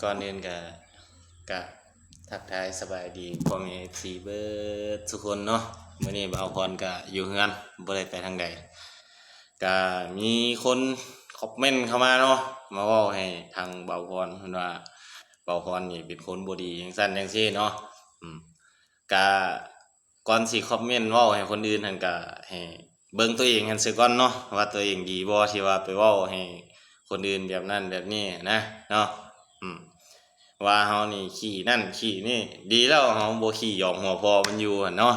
ก่อนอื่นก็ทักทายสบายดีพ่อแม่ซีเบิร์ดทุกคนเนาะมื้อนี้บ่าวพรก็อยู่เฮือนบ่ได้ไปทางใดก็มีคนคอมเมนต์เข้ามาเนาะมาเว้าให้ทางบ่าวพรเพิ่นว่าบ่าวพรนี่เป็นคนบ่ดีจังซั่นจังซี่เนาะอืมก็ก่อนสิคอมเมนต์เว้าให้คนอื่นหั่นก็ให้เบิ่งตัวเองหั่นซะก่อนเนาะว่าตัวเองดีบ่ที่ว่าไปเว้าให้คนอื่นแบบนั้นแบบนี้นะเนาะ อืมว่าเฮานี่ขี้นั่นขี้นี่ดีแล้วเฮาบ่ขี้หยอกหัวพอมันอยู่หั่นเนาะ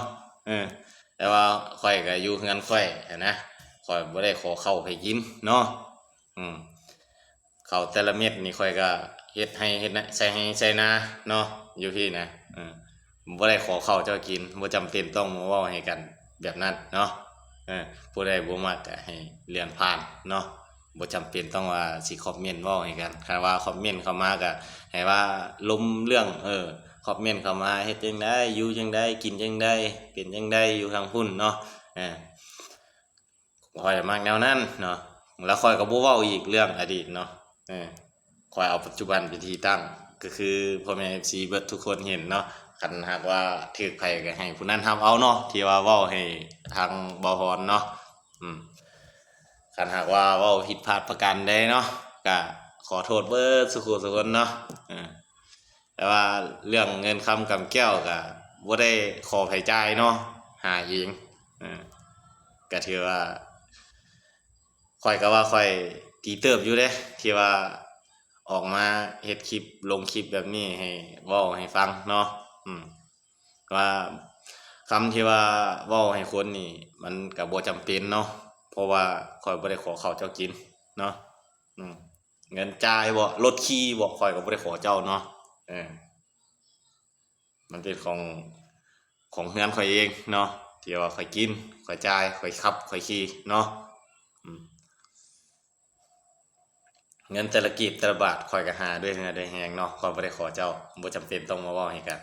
เออแต่ว่าข้อยก็อยู่เฮือนข้อยหั้นนะข้อยบ่ได้ขอข้าวให้กินเนาะอืมข้าวแต่ละเม็ดนี่ข้อยก็เฮ็ดให้เฮ็ดนะใส่ให้ใส่นาเนาะอยู่พี่นะบ่ได้ขอข้าวเจ้ากินบ่จำเป็นต้องมาเว้าให้กันแบบนั้นเนาะผู้ใดบ่มักก็ให้เลื่อนผ่านเนาะ บ่จำเป็นต้องว่าสิคอมเมนต์เว้าให้กันคันว่าคอมเมนต์เข้ามาก็ให้ว่าลมเรื่องคอมเมนต์เข้ามาเฮ็ดจั่งใดอยู่จั่งใดกินจั่งใดเป็นจั่งใดอยู่ทางพุ่นเนาะเออข้อยมักแนวนั้นเนาะแล้วข้อยก็บ่เว้าอีกเรื่องอดีตเนาะเออข้อยเอาปัจจุบันเป็นที่ตั้งก็คือพ่อแม่ FC เบิดทุกคนเห็นเนาะคันหากว่าถูกไผก็ให้ผู้นั้นรับเอาเนาะที่ว่าเว้าให้ทางบ่ฮอนเนาะอืม คันหากว่าเว้าผิดพลาดประการใดเนาะก็ขอโทษเบิดสุขุสุคนเนาะแต่ว่าเรื่องเงินคำกำแก้วก็บ่ได้ขอไผจ่ายเนาะหาเองเออก็ถือว่าข้อยก็ว่าข้อยดีเติบอยู่เดะที่ว่าออกมาเฮ็ดคลิปลงคลิปแบบนี้ให้เว้าให้ฟังเนาะว่าคำที่ว่าเว้าให้คนนี่มันก็บ่จำเป็นเนาะ เพราะว่าข้อยบ่ได้ขอข้าวเจ้ากินเนาะอืมเงินจ่ายบ่รถขี่บ่ข้อยก็บ่ได้ขอเจ้าเนาะเออมันเป็นของเรือนข้อยเองเนาะที่ว่าข้อยกินข้อยจ่ายข้อยขับข้อยขี่เนาะอืมเงินแต่ละกีบแต่ละบาทข้อยก็หาด้วยเหงื่อด้วยแรงเนาะข้อยบ่ได้ขอเจ้าบ่จำเป็นต้องมาเว้าให้กัน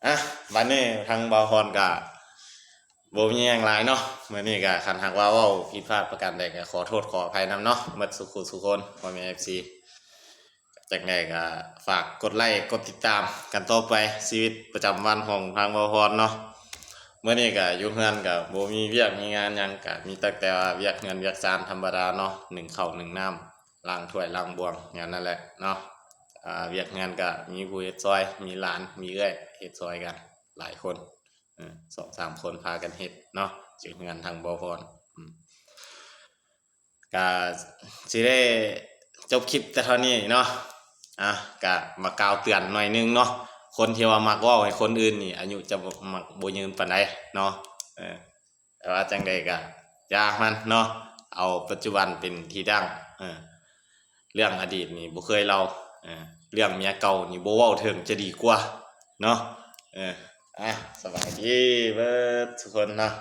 เออบัดนี้ทางบ่าวพรก็บ่มีหยังหลายเนาะมื้อนี้ก็คันหากว่าเว้าผิดพลาดประการใดก็ขอโทษขออภัยนำเนาะหมดสุขุสุคนพ่อแม่ FC จังไดก็ฝากกดไลค์กดติดตามกันต่อไปชีวิตประจำวันของทางบ่าวพรเนาะมื้อนี้ก็อยู่เรือนก็บ่มีเวียกมีงานหยังก็มีแต่ว่าเวียกเรือนเวียกชานธรรมดาเนาะนึ่งข้าวนึ่งน้ำล้างถ้วยล้างบวงอย่างนั้นแหละเนาะเวียกงานก็มีผู้เฮ็ดซอยมีหลานมีเอื้อยเฮ็ดซอยกันหลายคน2-3คนพากันเฮ็ดเนาะอยู่เรือนทางบ่าวพรก็สิได้จบคลิปแต่เท่านี้เนาะก็มากล่าวเตือนหน่อยนึงเนาะคนที่ว่ามักเว้าให้คนอื่นนี่อายุจะมักบ่ยืนปานใดเนาะแต่ว่าจังใดก็อย่ามันเนาะเอาปัจจุบันเป็นที่ตั้งเรื่องอดีตนี่บ่เคยเล่าเรื่องเมียเก่านี่บ่เว้าถึงจะดีกว่าเนาะเออสบายดีเบิดทุกคนเนาะ